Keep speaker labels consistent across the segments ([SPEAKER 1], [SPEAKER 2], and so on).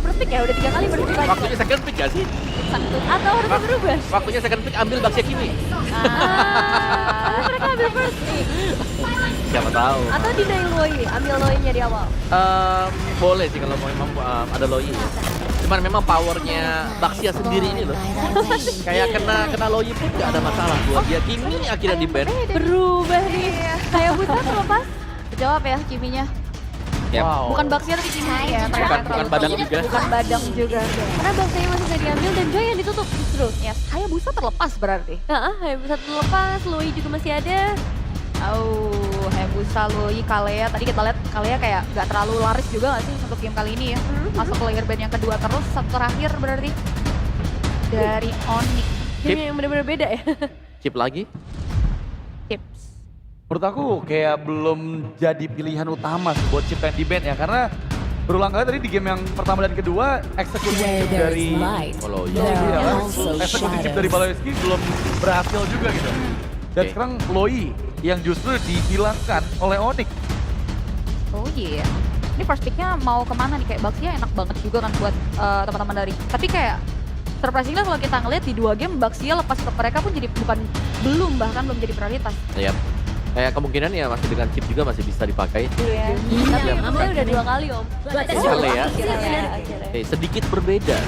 [SPEAKER 1] ambil first pick ya? Udah 3 kali first pick lagi.
[SPEAKER 2] Waktunya second pick gak sih?
[SPEAKER 1] Satu. Atau harus berubah?
[SPEAKER 2] Waktunya second pick ambil Baxia Kimi.
[SPEAKER 1] Mereka ambil first pick.
[SPEAKER 2] Siapa tahu.
[SPEAKER 1] Atau deny Loi, ambil Loi-nya di awal.
[SPEAKER 2] Boleh sih kalau memang ada Loi. Cuman memang powernya Baxia sendiri ini loh. Kayak kena Loi pun gak ada masalah buat dia. Kimi akhirnya di ban.
[SPEAKER 1] Berubah nih. Kayak Buta terlepas.
[SPEAKER 3] Jawab ya Kiminya.
[SPEAKER 2] Ya.
[SPEAKER 4] Wow.
[SPEAKER 3] Bukan Baxia tapi Kimi ya.
[SPEAKER 2] Bukan Badang juga.
[SPEAKER 3] Bukan Badang juga.
[SPEAKER 1] Karena bangsanya masih nggak diambil dan Joy yang ditutup justru.
[SPEAKER 3] Ya, Hayabusa terlepas berarti.
[SPEAKER 1] Hayabusa terlepas, Loi juga masih ada.
[SPEAKER 3] Hayabusa, Loi, Kalea. Tadi kita lihat Kalea kayak nggak terlalu laris juga nggak sih untuk game kali ini ya. Masuk ke layer band yang kedua terus, satu terakhir berarti. Dari Onyx.
[SPEAKER 1] Game yang benar-benar beda ya.
[SPEAKER 2] Chip lagi.
[SPEAKER 3] Tips.
[SPEAKER 4] Menurut aku kayak belum jadi pilihan utama sih buat chip yang di ban ya. Karena berulang kali tadi di game yang pertama dan kedua eksekusi chip dari
[SPEAKER 2] Kalau
[SPEAKER 4] eksekusi chip dari Baloyski belum berhasil juga gitu. Dan
[SPEAKER 2] Oke.
[SPEAKER 4] sekarang Loi yang justru dihilangkan oleh Onyx.
[SPEAKER 3] Oh iya. Ini first picknya mau kemana nih? Kayak Baxia enak banget juga kan buat teman-teman dari. Tapi kayak surprisingly kalau kita ngeliat di 2 game Baxia lepas ke mereka pun jadi bahkan belum jadi prioritas.
[SPEAKER 2] Iya. Kayak kemungkinan ya masih dengan chip juga masih bisa dipakai.
[SPEAKER 1] Iya. Tapi yang ambil udah 2 kali om.
[SPEAKER 2] Kalea ya.
[SPEAKER 1] Akhirnya.
[SPEAKER 2] Oke, sedikit berbeda.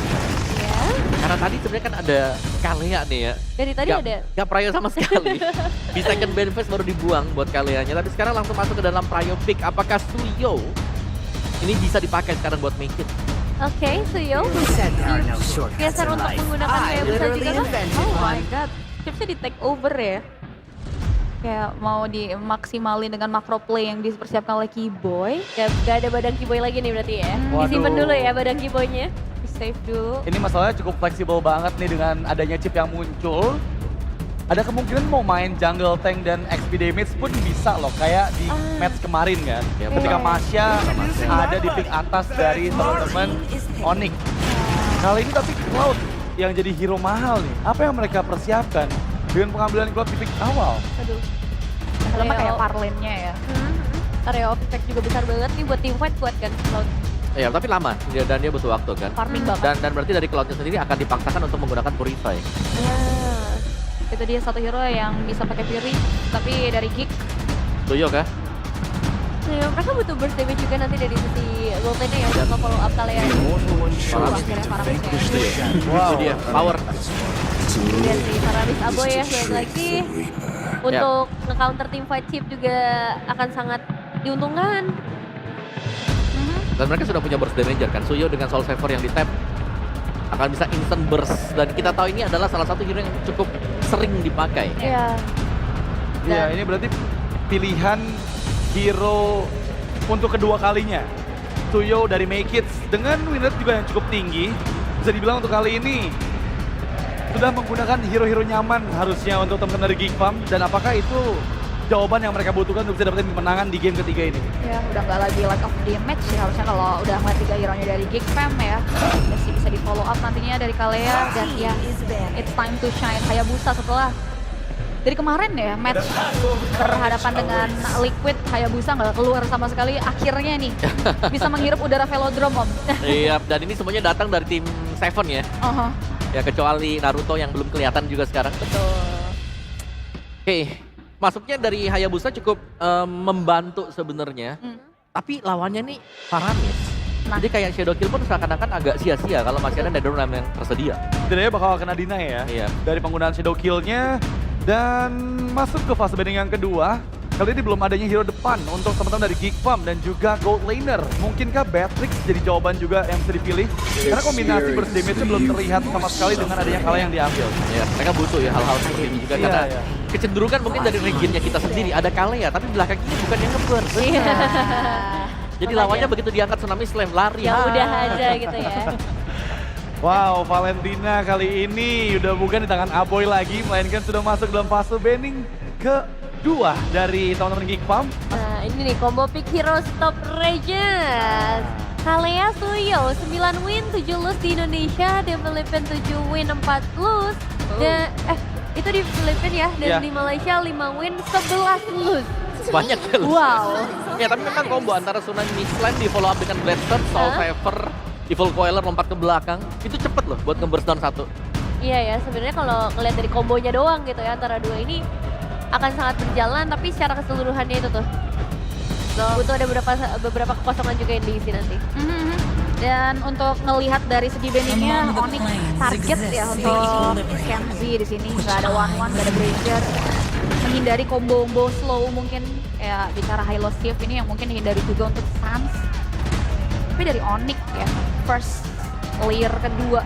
[SPEAKER 1] Ya.
[SPEAKER 2] Karena tadi sebenarnya kan ada Kalea nih ya.
[SPEAKER 1] Dari tadi ada.
[SPEAKER 2] Gak prio sama sekali. Di second ban phase baru dibuang buat Kaleanya. Tapi sekarang langsung masuk ke dalam prio pick. Apakah Suyo ini bisa dipakai sekarang buat make it?
[SPEAKER 1] Oke, Suyo. Geser untuk menggunakan Hayabusa juga kan?
[SPEAKER 3] Oh my god. Chipsnya di take over ya. Kayak mau dimaksimalin dengan macro play yang dipersiapkan oleh Keyboy.
[SPEAKER 1] Gak ada badan Kiboy lagi nih berarti ya.
[SPEAKER 4] Waduh.
[SPEAKER 1] Disimpan dulu ya badan Kiboynya.
[SPEAKER 3] Di save dulu.
[SPEAKER 4] Ini masalahnya cukup fleksibel banget nih dengan adanya chip yang muncul. Ada kemungkinan mau main jungle tank dan XP damage pun bisa loh, kayak di match kemarin kan.
[SPEAKER 2] Ya,
[SPEAKER 4] Ketika
[SPEAKER 2] betul.
[SPEAKER 4] Masya ada di pick atas dari teman-teman Onyx. Kali ini tapi Cloud yang jadi hero mahal nih. Apa yang mereka persiapkan dengan pengambilan Cloud di pick awal?
[SPEAKER 1] Aduh.
[SPEAKER 3] Sama kayak parlane-nya ya.
[SPEAKER 1] Area of effect juga besar banget nih buat team fight kuat kan. Cloud.
[SPEAKER 2] Ya, tapi lama dan dia butuh waktu kan.
[SPEAKER 3] Farming banget.
[SPEAKER 2] Dan berarti dari Cloudnya sendiri akan dipaksakan untuk menggunakan Purify.
[SPEAKER 3] Itu dia satu hero yang bisa pakai Fury. Tapi dari Geek.
[SPEAKER 2] Suyo kah?
[SPEAKER 1] Nah, mereka butuh burst damage juga nanti dari sisi gold lane ya untuk follow up kalian.
[SPEAKER 3] Akhirnya Faramis ya.
[SPEAKER 2] Itu dia, power.
[SPEAKER 1] Dan si Faramis Aboy ya balik lagi. Untuk nge-counter team fight chip juga akan sangat diuntungkan.
[SPEAKER 2] Dan mereka sudah punya burst damager kan. Suyo dengan Soul Saver yang di tap akan bisa instant burst. Dan kita tahu ini adalah salah satu hero yang cukup sering dipakai.
[SPEAKER 1] Iya.
[SPEAKER 4] Iya, ini berarti pilihan hero untuk kedua kalinya. Suyo dari Make It dengan win rate juga yang cukup tinggi. Bisa dibilang untuk kali ini sudah menggunakan hero-hero nyaman harusnya untuk teman-teman dari Geek Farm. Dan apakah itu jawaban yang mereka butuhkan untuk bisa dapetin kemenangan di game ketiga ini?
[SPEAKER 3] Ya udah nggak lagi lack of damage sih harusnya kalau udah ngeliat 3 hero-nya dari Geek Fam ya. Masih bisa di follow up nantinya dari Kalea dan ya it's time to shine Hayabusa setelah dari kemarin ya match berhadapan dengan Liquid. Hayabusa nggak keluar sama sekali, akhirnya nih bisa menghirup udara velodrome om.
[SPEAKER 2] Iya, dan ini semuanya datang dari tim Seven ya. Ya kecuali Naruto yang belum kelihatan juga sekarang.
[SPEAKER 3] Betul.
[SPEAKER 2] Oke, masuknya dari Hayabusa cukup membantu sebenarnya. Tapi lawannya nih Faramis.
[SPEAKER 3] Nah.
[SPEAKER 2] Jadi kayak Shadow Kill pun seakan-akan agak sia-sia kalau masih ada Netherrealm yang tersedia.
[SPEAKER 4] Setidaknya bakal kena deny ya.
[SPEAKER 2] Iya.
[SPEAKER 4] Dari penggunaan Shadow Kill-nya. Dan masuk ke fase banding yang kedua. Kali ini belum adanya hero depan untuk teman-teman dari Geek Farm dan juga Gold Laner. Mungkinkah Beatrix jadi jawaban juga yang bisa dipilih? Karena kombinasi burst damage-nya belum terlihat sama sekali dengan adanya Kala yang diambil.
[SPEAKER 2] Ya, mereka butuh ya hal-hal seperti ini juga
[SPEAKER 4] Iya,
[SPEAKER 2] karena
[SPEAKER 4] iya.
[SPEAKER 2] kecenderungan mungkin dari regionnya kita sendiri ada Kalea tapi belakang kiri bukan yang nge-burst.
[SPEAKER 1] Iya.
[SPEAKER 2] Jadi lawannya begitu diangkat Tsunami Slam lari.
[SPEAKER 1] Ya udah aja gitu ya.
[SPEAKER 4] Wow, Valentina kali ini udah bukan di tangan Aboy lagi, melainkan sudah masuk dalam fase banning kedua dari teman-teman Geek Farm.
[SPEAKER 1] Nah ini nih combo pick Heroes Top Regions. Kalea Suyo 9 win 7 lose di Indonesia, di Filipina 7 win 4 lose. Dan itu di Filipina ya, dan
[SPEAKER 4] Iya.
[SPEAKER 1] di Malaysia 5 win 11 lose.
[SPEAKER 2] Banyak ya lu.
[SPEAKER 1] Wow.
[SPEAKER 2] Ya tapi memang combo antara Tsunami Slam di follow up dengan Blaster, Soul Saver Evil Coiler lompat ke belakang, itu cepet loh buat nge-burst down satu.
[SPEAKER 1] Iya ya, sebenarnya kalau ngeliat dari kombonya doang gitu ya antara dua ini akan sangat berjalan, tapi secara keseluruhannya itu tuh butuh ada beberapa kekosongan juga yang diisi nanti.
[SPEAKER 3] Dan untuk ngelihat dari segi bandingnya, Onyx target ya untuk Kenzie di sini. Nggak ada one-one, nggak ada Brazier. Menghindari combo-combo slow mungkin ya bicara high low shift ini yang mungkin dihindari juga untuk Sans. Tapi dari Onyx ya, first layer kedua.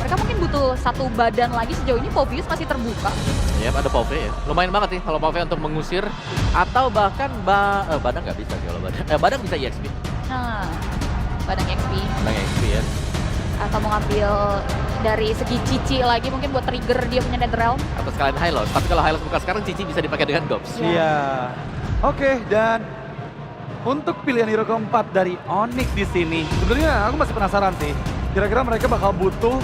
[SPEAKER 3] Mereka mungkin butuh satu badan lagi, sejauh ini Povius masih terbuka.
[SPEAKER 2] Ya, ada Pove ya. Lumayan banget nih kalau Pove untuk mengusir atau bahkan Badang nggak bisa sih kalau Badang. Badang bisa EXP.
[SPEAKER 3] Nah, badan XP.
[SPEAKER 2] Badang EXP ya.
[SPEAKER 3] Atau mau ngambil dari segi Cici lagi mungkin buat trigger dia punya Netherrealm.
[SPEAKER 2] Atau sekalian Hylos. Tapi kalau Hylos buka sekarang, Cici bisa dipakai dengan Gops.
[SPEAKER 4] Iya. Oke, dan untuk pilihan hero keempat dari Onyx di sini, sebenarnya aku masih penasaran sih. Kira-kira mereka bakal butuh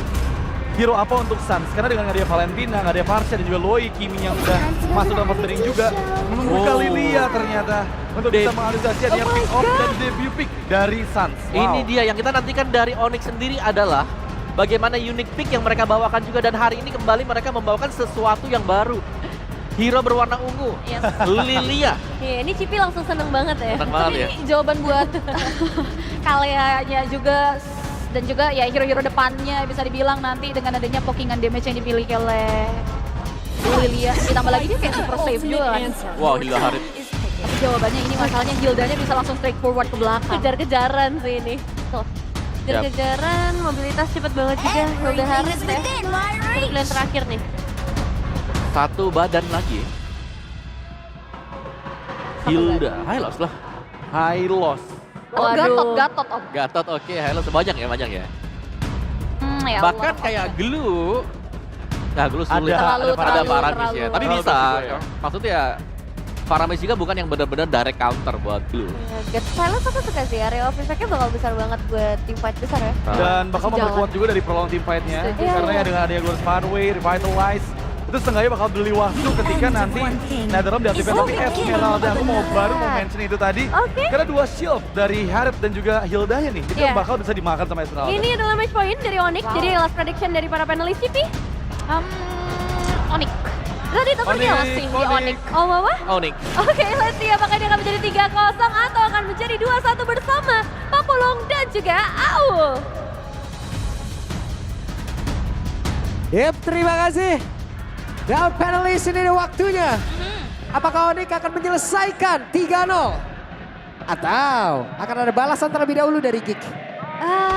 [SPEAKER 4] hero apa untuk Sans? Karena dengan nggak ada Valentina, nggak ada Parsha, dan juga Loi, Kimi yang udah masuk dalam posting juga. Membuka Lilia ternyata untuk bisa menganalisasi adanya pick off dan debut pick dari Sans. Wow.
[SPEAKER 2] Ini dia yang kita nantikan dari Onyx sendiri adalah bagaimana unique pick yang mereka bawakan juga. Dan hari ini kembali mereka membawakan sesuatu yang baru. Hero berwarna ungu,
[SPEAKER 1] Yes.
[SPEAKER 2] Lilia.
[SPEAKER 1] Iya, ini Cipi langsung seneng banget ya.
[SPEAKER 2] Senang banget ya.
[SPEAKER 3] Ini jawaban buat Kaleanya juga dan juga ya hero-hero depannya bisa dibilang nanti dengan adanya pokingan damage yang dimiliki oleh Lilia. Ditambah lagi dia kayak super safe juga kan.
[SPEAKER 2] Wow, Hilda Harit.
[SPEAKER 3] Tapi jawabannya ini masalahnya Hildanya bisa langsung straightforward ke belakang.
[SPEAKER 1] Kejar-kejaran sih ini. Tuh. Kejar-kejaran, mobilitas cepet banget juga. Udah harus ya. Untuk pilihan terakhir nih.
[SPEAKER 2] Satu badan lagi. Hilda, Hylos lah.
[SPEAKER 4] Hylos.
[SPEAKER 3] Oh, Gatot Om.
[SPEAKER 2] Gatot oke, Hylos banyak ya.
[SPEAKER 3] Ya
[SPEAKER 2] Bahkan
[SPEAKER 3] Allah.
[SPEAKER 2] kayak Glue. Nah, Glue sulit.
[SPEAKER 3] Terlalu,
[SPEAKER 2] ada
[SPEAKER 3] terlalu,
[SPEAKER 2] Paramis ya. Tapi
[SPEAKER 4] terlalu
[SPEAKER 2] bisa.
[SPEAKER 4] juga ya.
[SPEAKER 2] Maksudnya Paramis juga bukan yang benar-benar direct counter buat Glue.
[SPEAKER 1] Get Silence aku suka sih, area of effect-nya bakal besar banget buat tim fight besar ya.
[SPEAKER 4] Dan bakal
[SPEAKER 3] Masih
[SPEAKER 4] memperkuat
[SPEAKER 3] jalan.
[SPEAKER 4] juga dari prolong team fight-nya.
[SPEAKER 1] Setuju.
[SPEAKER 4] Karena ya dengan adanya Glorious Pathway, Revitalize, itu setengahnya bakal beli waktu ketika nanti Netherrealm diaktifkan. Tapi Esmeralda, aku baru mau mention itu tadi.
[SPEAKER 1] Oke.
[SPEAKER 4] Karena dua shield dari Harith dan juga Hildanya nih, itu
[SPEAKER 1] Iya.
[SPEAKER 4] bakal bisa dimakan sama Esmeralda.
[SPEAKER 1] Ini adalah match point dari Onyx, jadi last prediction dari para panelis Cipi.
[SPEAKER 3] Onyx.
[SPEAKER 1] Tadi topernya
[SPEAKER 4] Onyx,
[SPEAKER 1] losing di
[SPEAKER 4] Onyx.
[SPEAKER 1] Onyx. Oh, Wawa?
[SPEAKER 2] Onyx.
[SPEAKER 1] Oke, let's see apakah dia akan menjadi 3-0 atau akan menjadi 2-1 bersama Papulong dan juga Au.
[SPEAKER 5] Yep, terima kasih. Dan panelis ini ada waktunya. Apakah Onyx akan menyelesaikan 3-0? Atau akan ada balasan terlebih dahulu dari Geek?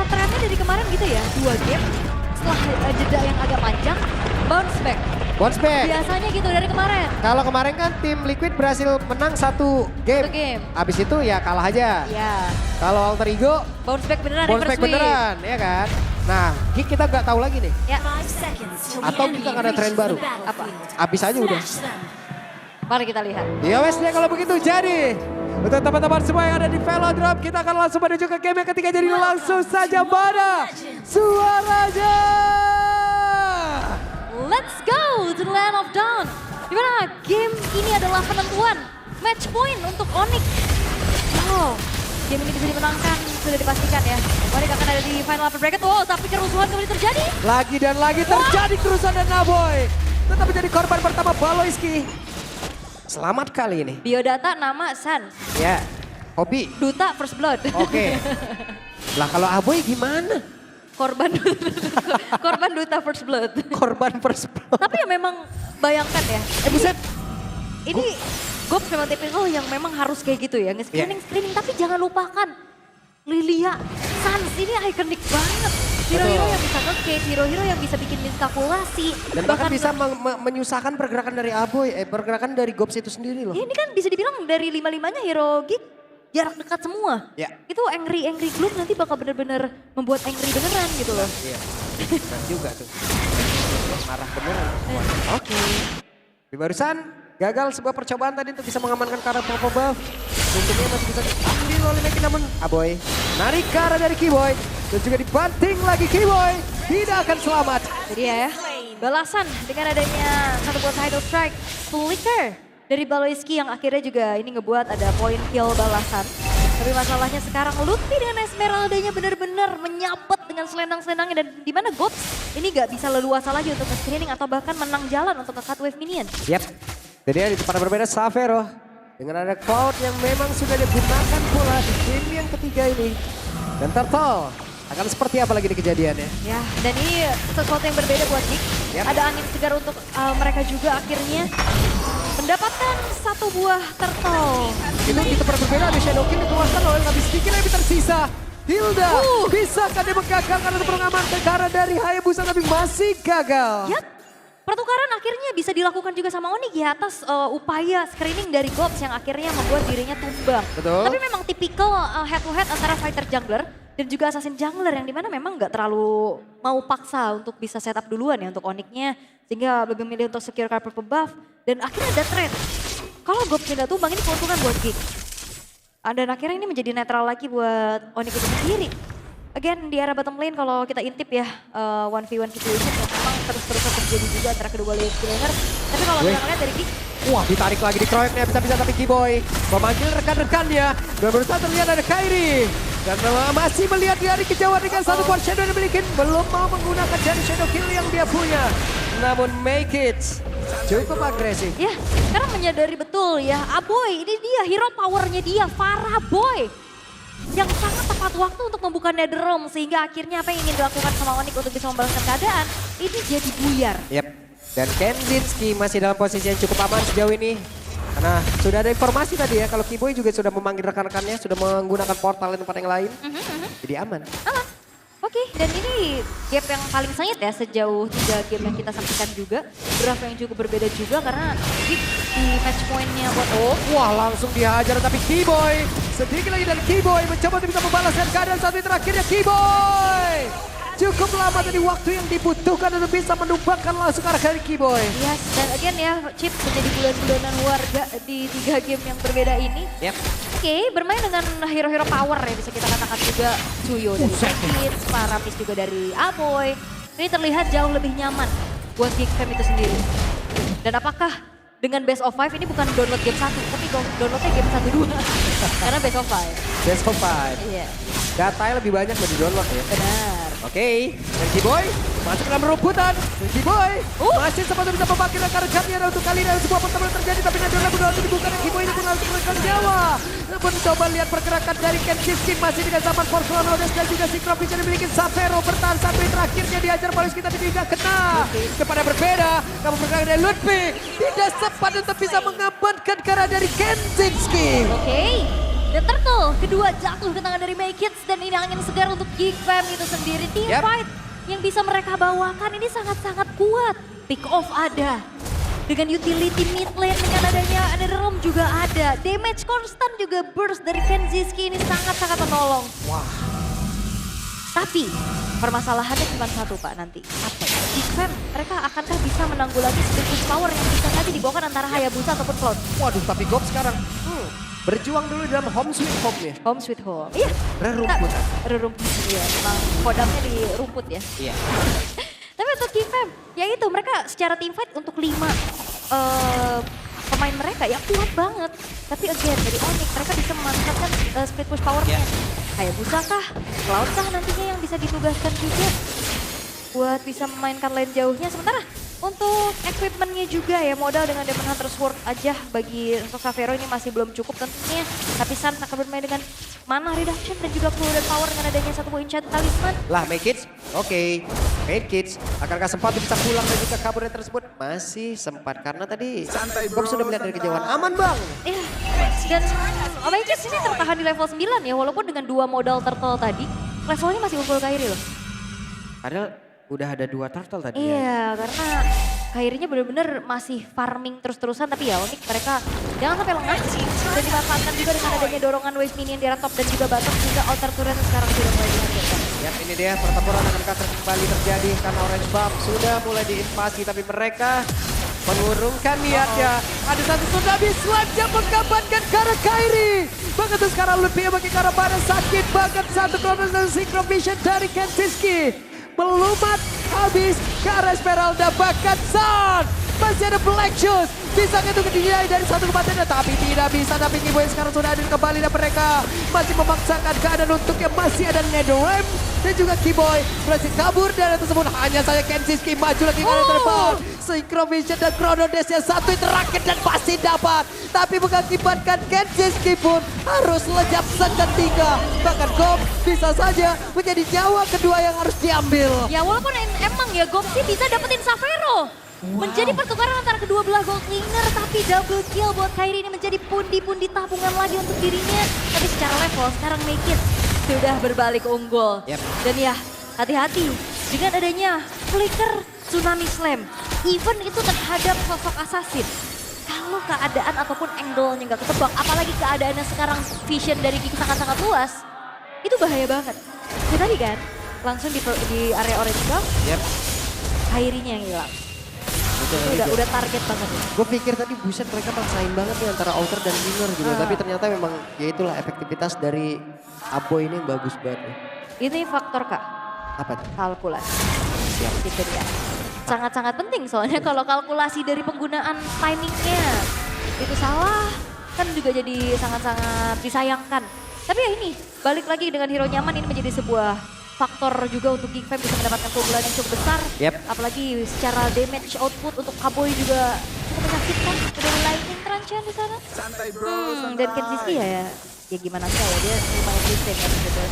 [SPEAKER 3] Trennya dari kemarin gitu ya, 2 game setelah jeda yang agak panjang, bounce back.
[SPEAKER 5] Bounce back.
[SPEAKER 3] Biasanya gitu dari kemarin.
[SPEAKER 5] Kalau kemarin kan tim Liquid berhasil menang 1 game.
[SPEAKER 3] 1 game.
[SPEAKER 5] Abis itu ya kalah aja.
[SPEAKER 3] Ya,
[SPEAKER 5] Kalau Alter Ego,
[SPEAKER 3] bounce back beneran
[SPEAKER 5] bounce
[SPEAKER 3] reverse
[SPEAKER 5] back
[SPEAKER 3] sweep.
[SPEAKER 5] beneran, ya kan? Nah, Geek kita nggak tahu lagi nih.
[SPEAKER 3] Ya,
[SPEAKER 5] Atau kita nggak ada tren baru.
[SPEAKER 3] apa?
[SPEAKER 5] Abis aja udah.
[SPEAKER 3] Mari kita lihat.
[SPEAKER 5] Ya wes deh kalau begitu jadi. Untuk teman-teman semua yang ada di Velodrome, kita akan langsung menuju ke game yang ketiga. Jadi langsung saja pada suaranya.
[SPEAKER 3] Let's go to the land of dawn. Dimana game ini adalah penentuan match point untuk Onyx. Wow, game ini bisa dimenangkan sudah dipastikan ya. Onyx akan ada di final upper bracket. Wow, tapi kerusuhan kembali terjadi.
[SPEAKER 5] Lagi dan lagi terjadi kerusuhan dan Naboy tetap menjadi korban pertama Baloiski. Selamat kali ini.
[SPEAKER 3] Biodata nama Sans.
[SPEAKER 5] Ya, hobi.
[SPEAKER 3] Duta First Blood.
[SPEAKER 5] Oke. Lah kalau Aboy gimana?
[SPEAKER 3] Korban korban Duta First Blood.
[SPEAKER 5] Korban first blood.
[SPEAKER 3] Tapi ya memang bayangkan ya.
[SPEAKER 5] Buset.
[SPEAKER 3] Ini Gops memang tipikal yang memang harus kayak gitu ya. Nge-screening, tapi jangan lupakan Lilia, Sans ini ikonik banget. Hero-hero yang bisa nge-skate, hero-hero yang bisa bikin miskalkulasi.
[SPEAKER 5] Dan bahkan bisa menyusahkan pergerakan dari Aboy, pergerakan dari Gops itu sendiri loh.
[SPEAKER 3] Ya, ini kan bisa dibilang dari 5-5-nya hero Geek jarak dekat semua.
[SPEAKER 5] Ya.
[SPEAKER 3] Itu angry gloom nanti bakal bener-bener membuat angry beneran gitu loh.
[SPEAKER 5] Iya. Keren juga tuh. Marah beneran. Oke. Di barusan gagal sebuah percobaan tadi untuk bisa mengamankan Kara Popo Buff. Untungnya masih bisa diambil oleh Meki, namun Aboy narik Kara dari Keyboy. Dan juga dibanting lagi Keyboy. Tidak akan selamat.
[SPEAKER 3] Jadi ya, balasan dengan adanya satu buat title strike flicker dari Baloiski yang akhirnya juga ini ngebuat ada poin kill balasan Tapi masalahnya sekarang Lutfi dengan Esmeralda-nya benar-benar menyabet dengan selendang-selendangnya. Dan di mana Gops ini gak bisa leluasa lagi untuk nge-screening atau bahkan menang jalan untuk nge-cut wave minion.
[SPEAKER 5] Yap. Jadi di tempat berbeda Xavero. Dengan ada Cloud yang memang sudah digunakan pula di game yang ketiga ini. Dan Turtle akan seperti apa lagi di kejadiannya?
[SPEAKER 3] Ya, dan ini sesuatu yang berbeda buat Geek.
[SPEAKER 5] Yap.
[SPEAKER 3] Ada angin segar untuk mereka juga akhirnya mendapatkan satu buah turtle.
[SPEAKER 5] Itu di tempat berbeda ada Shadowkin dikeluarkan oleh lebih sedikit lebih tersisa. Hilda, bisakah dia menggagalkan untuk mengamankan cara dari Hayabusa tapi masih gagal?
[SPEAKER 3] Yap, pertukaran akhirnya bisa dilakukan juga sama Onyx ya atas upaya screening dari Gops yang akhirnya membuat dirinya tumbang.
[SPEAKER 5] Betul.
[SPEAKER 3] Tapi memang tipikal head to head antara fighter jungler dan juga assassin jungler yang dimana memang nggak terlalu mau paksa untuk bisa setup duluan ya untuk Onyx-nya. Sehingga lebih memilih untuk secure card purple buff. Dan akhirnya ada trade. Kalau Gops tidak tumbang ini keuntungan buat Geek. Dan akhirnya ini menjadi netral lagi buat Onyx itu sendiri. Again di area bottom lane kalau kita intip ya 1v1 situation yang memang terus-terusan terjadi juga antara kedua lane laner. Tapi kalau kita lihat dari Geek,
[SPEAKER 5] Wah, ditarik lagi di kroyeknya bisa-bisa tapi Kiboy memanggil rekan-rekannya. Dan berusaha terlihat ada Kairi. Dan masih melihat dari kejauhan dengan satu kuat shadow yang dimiliki. Belum mau menggunakan dari shadow kill yang dia punya. Namun make it cukup agresif.
[SPEAKER 3] ya sekarang menyadari betul ya Aboy ini dia hero powernya dia Farah Boy. Yang sangat tepat waktu untuk membuka Netherrealm sehingga akhirnya apa yang ingin dilakukan sama Onyx untuk bisa membalaskan keadaan ini jadi buyar.
[SPEAKER 5] Yep. Dan Kenzinski masih dalam posisi yang cukup aman sejauh ini. Karena sudah ada informasi tadi ya, kalau Kiboy juga sudah memanggil rekan-rekannya, sudah menggunakan portal di tempat yang lain. Jadi aman.
[SPEAKER 3] Aman. Oke, dan ini gap yang paling sengit ya sejauh 3 game yang kita saksikan juga. Draft yang cukup berbeda juga karena di match point-nya buat
[SPEAKER 5] Wah, langsung dihajar tapi Kiboy. Sedikit lagi dan Kiboy mencoba untuk bisa membalaskan keadaan saat ini terakhirnya Kiboy. Cukup lama tadi waktu yang dibutuhkan untuk bisa menumbangkan langsung arah dari Kiboy.
[SPEAKER 3] Yes, dan again ya Chip menjadi bulan-bulanan warga di 3 game yang berbeda ini.
[SPEAKER 5] Yep.
[SPEAKER 3] Oke, bermain dengan hero-hero power ya bisa kita katakan juga Suyo dari Sekit, Parapis juga dari Aboy. Ini terlihat jauh lebih nyaman buat Geek Fam itu sendiri. Dan apakah dengan Best of 5 ini bukan download game 1, tapi downloadnya game 1-2. Karena Best of 5.
[SPEAKER 5] Best of 5.
[SPEAKER 3] Iya,
[SPEAKER 5] Datanya lebih banyak mau di-download ya.
[SPEAKER 3] benar.
[SPEAKER 5] Oke, dan Kiboy masuk dalam rumputan. Dan Kiboy masih sempat bisa memanggil rekan-rekannya untuk kali ini ada sebuah pertemuan terjadi. Tapi Nadira benar dibuka dan Kiboy ini pun langsung menekan nyawa. Namun coba lihat pergerakan dari Kenzinski masih dengan zaman Force Rodes dan juga Synchro Vision dimiliki Xavero bertahan sampai terakhirnya diajar Paris kita tidak kena. Kepada berbeda, namun pergerakan dari Lutfi tidak sempat untuk bisa mengamankan karena dari Kenzinski.
[SPEAKER 3] Oke, dan Turtle kedua jatuh ke tangan dari Maykits dan ini angin segar untuk Geek Fam itu sendiri. Team
[SPEAKER 5] Yep.
[SPEAKER 3] fight yang bisa mereka bawakan ini sangat-sangat kuat. Pick off ada. Dengan utility mid lane dengan adanya Netherrealm juga ada. Damage constant juga burst dari Kenzinski ini sangat-sangat menolong.
[SPEAKER 5] Wah.
[SPEAKER 3] Tapi permasalahannya cuma satu Pak nanti. Apa ya? Geek Fam mereka akankah bisa menanggulangi split push power yang bisa tadi dibawakan antara Hayabusa ataupun Cloud?
[SPEAKER 5] Waduh, tapi Gob sekarang berjuang dulu dalam home sweet home ya.
[SPEAKER 3] Home sweet home. Iya.
[SPEAKER 5] Rerumputan.
[SPEAKER 3] Rumput. Iya, memang kodamnya di rumput ya.
[SPEAKER 5] Iya.
[SPEAKER 3] Tapi untuk Geek Fam, ya itu mereka secara team fight untuk 5 pemain mereka ya kuat banget. Tapi again dari Onyx mereka bisa memanfaatkan split push powernya. Hayabusa kah? Cloud kah nantinya yang bisa ditugaskan juga buat bisa memainkan lane jauhnya. Sementara untuk equipmentnya juga ya modal dengan Demon Hunter Sword aja bagi untuk Xavero ini masih belum cukup tentunya. Tapi Sans akan bermain dengan mana reduction dan juga fluid dan power dengan adanya satu enchant talisman.
[SPEAKER 5] Lah, Make Kids, oke. Make Kids, akankah sempat bisa pulang dan juga kabur dari tersebut? Masih sempat, karena tadi Gob sudah melihat dari kejauhan. Aman bang!
[SPEAKER 3] Iya, dan Maykits ini tertahan di level 9 ya, walaupun dengan 2 modal turtle tadi, levelnya masih full Kairi loh.
[SPEAKER 5] Padahal udah ada 2 turtle tadi ya.
[SPEAKER 3] Iya, karena Kairinya bener-bener masih farming terus-terusan, tapi ya Onyx mereka jangan sampai lengah. Dan dimanfaatkan juga dengan adanya dorongan wave minion di area top dan juga bottom, sehingga outer turret sekarang sudah mulai dihancurkan.
[SPEAKER 5] Ya, ini dia pertempuran akan kembali terjadi karena Orange Buff sudah mulai diinvasi, tapi mereka mengurungkan niatnya. Ada satu tsunami selanjutnya menggambarkan ke arah Kairi. Begitu sekarang Lutfi bagi ke arah badan sakit banget. Satu kronos dan Synchro Vision dari Kenzinski. Melumat habis ke arah Esmeralda bahkan Sun. Masih ada Black Shoes. Bisa itu kedinai dari satu kematian. Tapi tidak bisa. Tapi Kiboy sekarang sudah hadir kembali. Dan mereka masih memaksakan keadaan untuk yang masih ada Netherrealm. Dan juga Kiboy berhasil kabur dari tersebut. Hanya saja Kenziski maju lagi ke arah depan. Synchro Vision dan Chrono Dash yang satu itu rakit dan pasti dapat. Tapi mengakibatkan Kenziski pun harus lejap seketika. Bahkan Gop bisa saja menjadi nyawa kedua yang harus diambil.
[SPEAKER 3] Ya walaupun emang ya Gopsi bisa dapetin Savero. Menjadi pertukaran antara kedua belah gold laner, tapi double kill buat Kairi ini menjadi pundi-pundi tabungan lagi untuk dirinya. Tapi secara level sekarang Make It sudah berbalik unggul. Dan ya hati-hati dengan adanya flicker Tsunami Slam. Even itu terhadap sosok assassin. Kalau keadaan ataupun angle-nya nggak ketebak, apalagi keadaannya sekarang vision dari Gig sangat-sangat luas, itu bahaya banget. Ya tadi kan, langsung di area orange buff, Kairinya yang hilang. Itu udah target banget.
[SPEAKER 5] Gue pikir tadi buset mereka maksain banget nih antara outer dan inner gitu. Tapi ternyata memang ya itulah efektivitas dari Aboy ini yang bagus banget.
[SPEAKER 3] Ini faktor Kak,
[SPEAKER 5] Apa tuh?
[SPEAKER 3] kalkulasi. Gitu dia. Sangat-sangat penting soalnya kalau kalkulasi dari penggunaan timingnya itu salah, kan juga jadi sangat-sangat disayangkan. Tapi ya ini, balik lagi dengan hero nyaman ini menjadi sebuah faktor juga untuk Geek Fam bisa mendapatkan keunggulan yang cukup besar. Apalagi secara damage output untuk Aboy juga cukup menyakitkan. Udah mulai interaction di sana. Dan Kenziski ya gimana sih ya, dia lumayan decent kan gitu.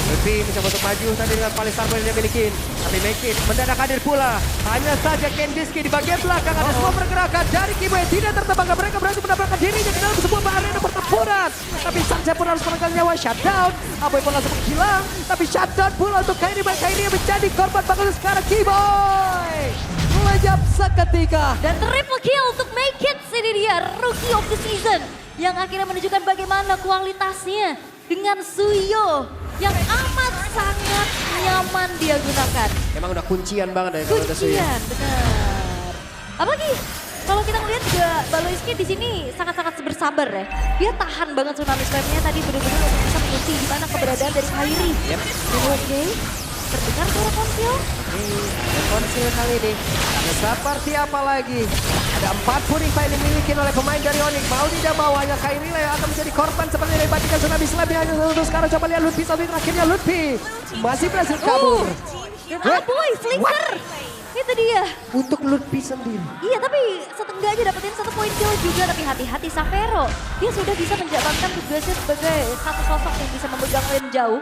[SPEAKER 5] Lutfi mencoba untuk maju tadi dengan paling sarbo yang dia miliki. Tapi Make It mendadak hadir pula. Hanya saja Kenziski di bagian belakang ada semua pergerakan dari Kiboy yang tidak tertebak. Mereka berhasil mendapatkan dirinya ke dalam sebuah arena pertempuran. Tapi Sanjay pun harus menekan nyawa shutdown. Aboy pun langsung menghilang. Tapi shutdown pula untuk Kairi yang menjadi korban bagus sekarang Kiboy. Melejap seketika.
[SPEAKER 3] Dan triple kill untuk Make It, ini dia Rookie of the Season. Yang akhirnya menunjukkan bagaimana kualitasnya dengan Suyo yang amat sangat nyaman dia gunakan.
[SPEAKER 5] Memang udah kuncian banget ya kalau ada Suyo.
[SPEAKER 3] Kuncian, benar. Apalagi kalau kita melihat juga Baloiski di sini sangat-sangat bersabar ya. Dia tahan banget Tsunami Slam-nya tadi benar-benar untuk bisa mengisi di mana keberadaan dari Kairi. Oke, terdengar suara konsil.
[SPEAKER 5] Dan konsil kali ini seperti apa lagi? Ada 4 purify yang dimiliki oleh pemain dari Onyx. Mau tidak mau hanya Kairi lah yang akan menjadi korban seperti yang dibandingkan Tsunami Slam hanya untuk sekarang. Coba lihat Lutfi satu terakhirnya Lutfi masih berhasil kabur.
[SPEAKER 3] Dan Aboy, flicker. Itu dia.
[SPEAKER 5] Untuk Lutfi sendiri.
[SPEAKER 3] Iya, tapi setengahnya dapetin 1 poin kill juga. Tapi hati-hati Savero. Dia sudah bisa menjalankan tugasnya sebagai satu sosok yang bisa memegang lane jauh.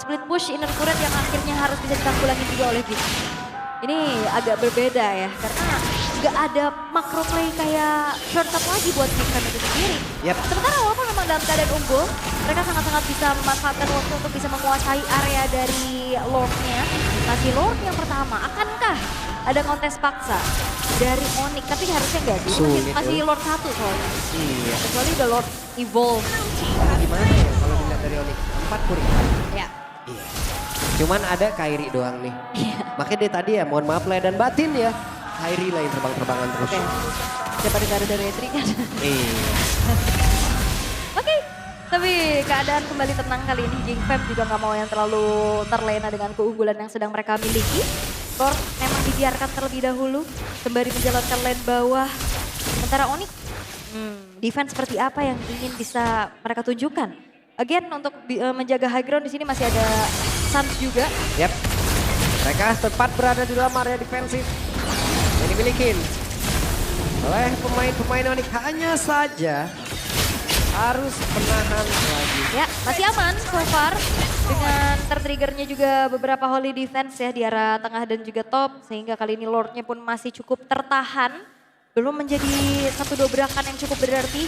[SPEAKER 3] Split push inner turret yang akhirnya harus bisa ditanggulangi juga oleh Gig. Ini agak berbeda ya, karena nggak ada macro play kayak shortcut lagi buat Gig Fam itu sendiri. Sementara walaupun memang dalam keadaan unggul, mereka sangat-sangat bisa memanfaatkan waktu untuk bisa menguasai area dari Lord-nya. Masih Lord yang pertama, akankah ada kontes paksa dari Onyx? Tapi harusnya nggak sih, masih Lord 1 soalnya.
[SPEAKER 5] Iya.
[SPEAKER 3] Kecuali udah Lord Evolve.
[SPEAKER 5] Gimana ya kalau dilihat dari Onyx? 4 purify.
[SPEAKER 3] Ya.
[SPEAKER 5] Iya. Cuman ada Kairi doang nih. Makanya dia tadi ya mohon maaf lahir dan batin ya. Kairi lah yang terbang-terbangan terus.
[SPEAKER 3] Daripada gak ada retri kan.
[SPEAKER 5] Iya.
[SPEAKER 3] Oke, tapi keadaan kembali tenang kali ini. Geek Fam juga gak mau yang terlalu terlena dengan keunggulan yang sedang mereka miliki. Lord memang dibiarkan terlebih dahulu, sembari menjalankan lane bawah. Sementara Onyx, defense seperti apa yang ingin bisa mereka tunjukkan? Again untuk menjaga high ground di sini masih ada Sans juga.
[SPEAKER 5] Mereka tepat berada di dalam area defensif yang dimiliki oleh pemain-pemain Onyx. Hanya saja harus menahan lagi.
[SPEAKER 3] Ya, masih aman so far. Dengan tertriggernya juga beberapa holy defense ya di arah tengah dan juga top. Sehingga kali ini Lordnya pun masih cukup tertahan. Belum menjadi satu dobrakan yang cukup berarti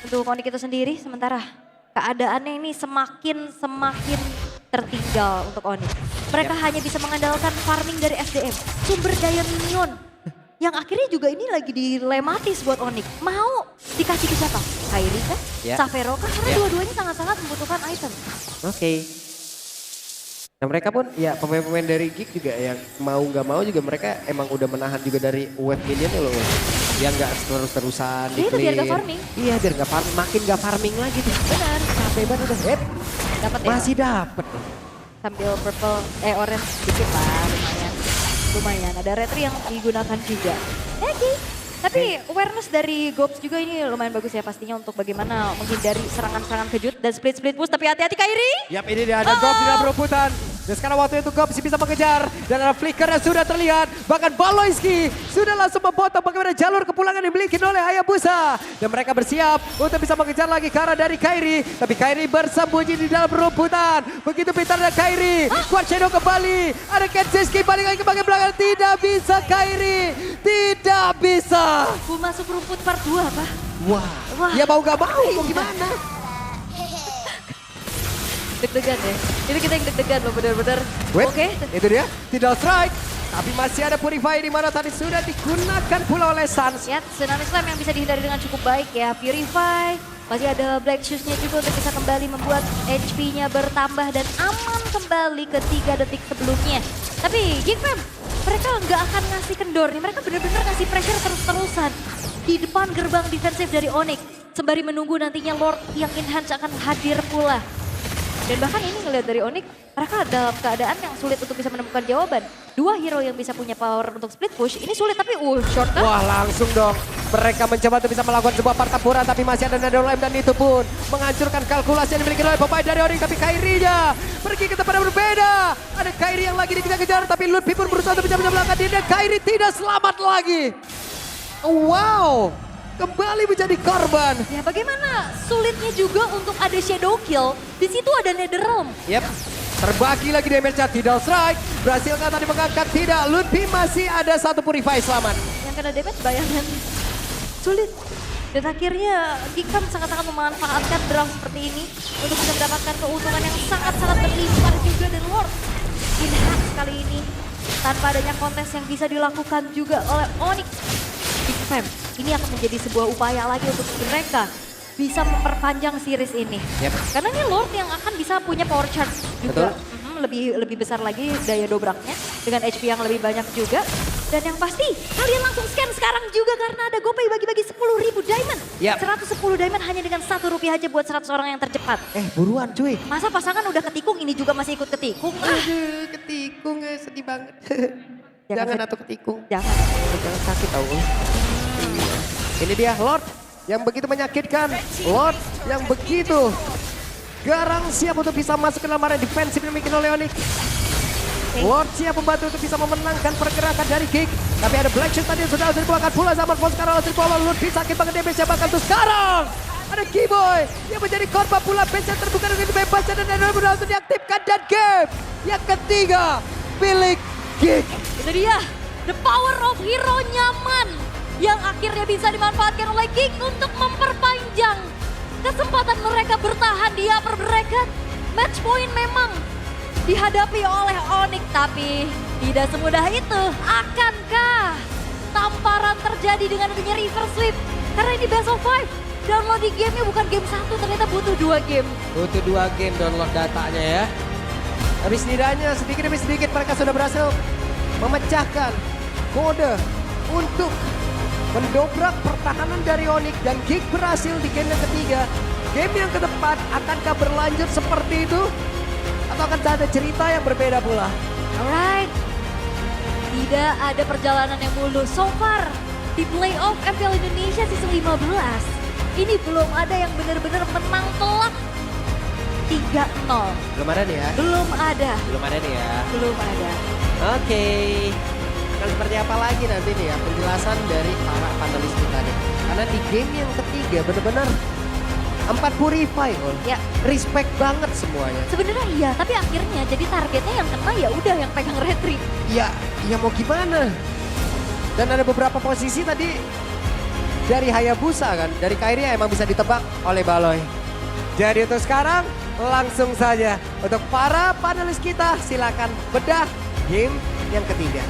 [SPEAKER 3] untuk Onyx itu sendiri. Sementara keadaannya ini semakin tertinggal untuk Onyx. Mereka hanya bisa mengandalkan farming dari SDM. Sumber daya minion. Yang akhirnya juga ini lagi dilematis buat Onyx. Mau dikasih ke siapa? Kairi kah? Savero kah? Karena dua-duanya sangat-sangat membutuhkan item.
[SPEAKER 5] Oke. Nah mereka pun ya pemain-pemain dari Geek juga yang mau nggak mau juga mereka emang udah menahan juga dari wave minion loh. Yang nggak terus-terusan di
[SPEAKER 3] Itu biar gak farming.
[SPEAKER 5] Iya biar nggak farming, makin nggak farming lagi tuh.
[SPEAKER 3] Benar.
[SPEAKER 5] Capek banget udah.
[SPEAKER 3] Dapat ya?
[SPEAKER 5] Masih dapet.
[SPEAKER 3] Sambil purple, orange sedikit lah lumayan. lumayan. Ada retri yang digunakan juga. Oke. Tapi awareness dari Gops juga ini lumayan bagus ya pastinya untuk bagaimana menghindari serangan-serangan kejut dan split push. Tapi hati-hati Kairi.
[SPEAKER 5] Yap, ini dia ada Gops di dalam perebutan. Dan sekarang waktu itu Gops bisa mengejar. Dan ada flicker yang sudah terlihat. Bahkan Baloyski sudah langsung memotong bagaimana jalur kepulangan yang dimiliki oleh Hayabusa. Dan mereka bersiap untuk bisa mengejar lagi ke arah dari Kairi. Tapi Kairi bersembunyi di dalam perebutan. Begitu pintar dari Kairi. Quad Shadow kembali. Ada Kenseski balik lagi ke bagian belakang. Tidak bisa Kairi. Tidak bisa.
[SPEAKER 3] Aku masuk rumput part 2 apa?
[SPEAKER 5] Wah. Ya mau gak mau gimana?
[SPEAKER 3] Deg-degan ya. Ini kita yang deg-degan loh bener-bener.
[SPEAKER 5] Wait,
[SPEAKER 3] Oke.
[SPEAKER 5] itu dia. Tidak strike. Tapi masih ada Purify di mana tadi sudah digunakan pula oleh Sans.
[SPEAKER 3] Ya, Tsunami Slam yang bisa dihindari dengan cukup baik ya. Purify. Masih ada Black Shoes-nya juga untuk bisa kembali membuat HP-nya bertambah dan aman kembali ke 3 detik sebelumnya. Tapi Geekfam, mereka nggak akan ngasih kendor nih. Mereka benar-benar ngasih pressure terus-terusan di depan gerbang defensif dari Onyx. Sembari menunggu nantinya Lord yang enhance akan hadir pula. Dan bahkan ini ngelihat dari Onyx, mereka dalam keadaan yang sulit untuk bisa menemukan jawaban. 2 hero yang bisa punya power untuk split push, ini sulit tapi shortcut.
[SPEAKER 5] Wah langsung dong. Mereka mencoba untuk bisa melakukan sebuah pertempuran tapi masih ada Nadolem dan itu pun menghancurkan kalkulasi yang dimiliki oleh pemain dari Onyx. Tapi Kairi-nya pergi ke tempat yang berbeda. Ada Kairi yang lagi dikejar-kejar tapi Lutfi pun berusaha untuk bisa melakukan diri dan Kairi tidak selamat lagi. Wow. Kembali menjadi korban.
[SPEAKER 3] Ya bagaimana sulitnya juga untuk ada shadow kill. Di situ ada Netherrealm.
[SPEAKER 5] Yep. Terbagi lagi damage-nya. Tidak strike. Berhasilkah tadi mengangkat? Tidak. Lutfi masih ada 1 Purify selamat.
[SPEAKER 3] Yang kena damage bayangan sulit. Dan akhirnya Geekfam sangat-sangat memanfaatkan draft seperti ini untuk bisa mendapatkan keuntungan yang sangat-sangat berlimpah juga. Dan Lord enhance kali ini tanpa adanya kontes yang bisa dilakukan juga oleh Onyx. Geekfam, ini akan menjadi sebuah upaya lagi untuk mereka bisa memperpanjang series ini.
[SPEAKER 5] Yep.
[SPEAKER 3] Karena ini Lord yang akan bisa punya power charge juga.
[SPEAKER 5] Betul.
[SPEAKER 3] Lebih besar lagi daya dobraknya dengan HP yang lebih banyak juga. Dan yang pasti kalian langsung scan sekarang juga karena ada GoPay bagi-bagi 10.000 diamond.
[SPEAKER 5] Yap.
[SPEAKER 3] 110 diamond hanya dengan Rp1 aja buat 100 orang yang tercepat.
[SPEAKER 5] Buruan cuy.
[SPEAKER 3] Masa pasangan udah ketikung ini juga masih ikut ketikung?
[SPEAKER 5] Aduh, ketikung sedih banget. Jangan atau ketikung.
[SPEAKER 3] Jangan.
[SPEAKER 5] Jangan sakit tau. Ini dia Lord yang begitu menyakitkan. Lord yang begitu garang siap untuk bisa masuk ke dalam area defensif yang dimiliki oleh Onyx. Lord siap membantu untuk bisa memenangkan pergerakan dari Geek. Tapi ada Black Shoes tadi yang sudah dikeluarkan pula sama Fon sekarang langsung dikeluarkan. Lord sakit banget damage-nya bahkan tuh sekarang. Ada Keyboy yang menjadi korban pula, bench yang terbuka dengan bebasnya dan ada langsung diaktifkan dan game yang ketiga milik Geek.
[SPEAKER 3] Itu dia, the power of hero nyaman yang akhirnya bisa dimanfaatkan oleh Geek untuk memperpanjang kesempatan mereka bertahan di upper bracket. Match point memang dihadapi oleh Onyx, tapi tidak semudah itu. Akankah tamparan terjadi dengan adanya reverse sweep? Karena ini best of 5. Download di gamenya bukan game 1, ternyata butuh 2 game.
[SPEAKER 5] Butuh 2 game download datanya ya. Tapi setidaknya sedikit demi sedikit mereka sudah berhasil memecahkan kode untuk mendobrak pertahanan dari Onyx dan Geek berhasil di game yang ketiga. Game yang kedepan akankah berlanjut seperti itu? Atau akan ada cerita yang berbeda pula?
[SPEAKER 3] Alright, tidak ada perjalanan yang mulus. So far, di playoff MPL Indonesia season 15, ini belum ada yang benar-benar menang telak 3-0.
[SPEAKER 5] Belum ada nih ya?
[SPEAKER 3] Belum ada.
[SPEAKER 5] Belum ada nih ya?
[SPEAKER 3] Belum ada.
[SPEAKER 5] Oke. Akan seperti apa lagi nanti nih ya penjelasan dari para panelis kita nih. Karena di game yang ketiga benar-benar 4 Purify.
[SPEAKER 3] Ya.
[SPEAKER 5] Respect banget semuanya.
[SPEAKER 3] Sebenarnya iya, tapi akhirnya jadi targetnya yang kena ya udah yang pegang retri.
[SPEAKER 5] Ya mau gimana? Dan ada beberapa posisi tadi dari Hayabusa kan, dari Kairi emang bisa ditebak oleh Baloy. Jadi untuk sekarang langsung saja untuk para panelis kita silakan bedah game yang ketiga.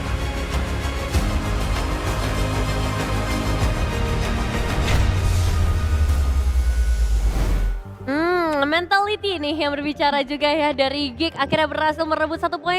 [SPEAKER 1] Mentality nih yang berbicara juga ya dari Geek akhirnya berhasil merebut 1 poin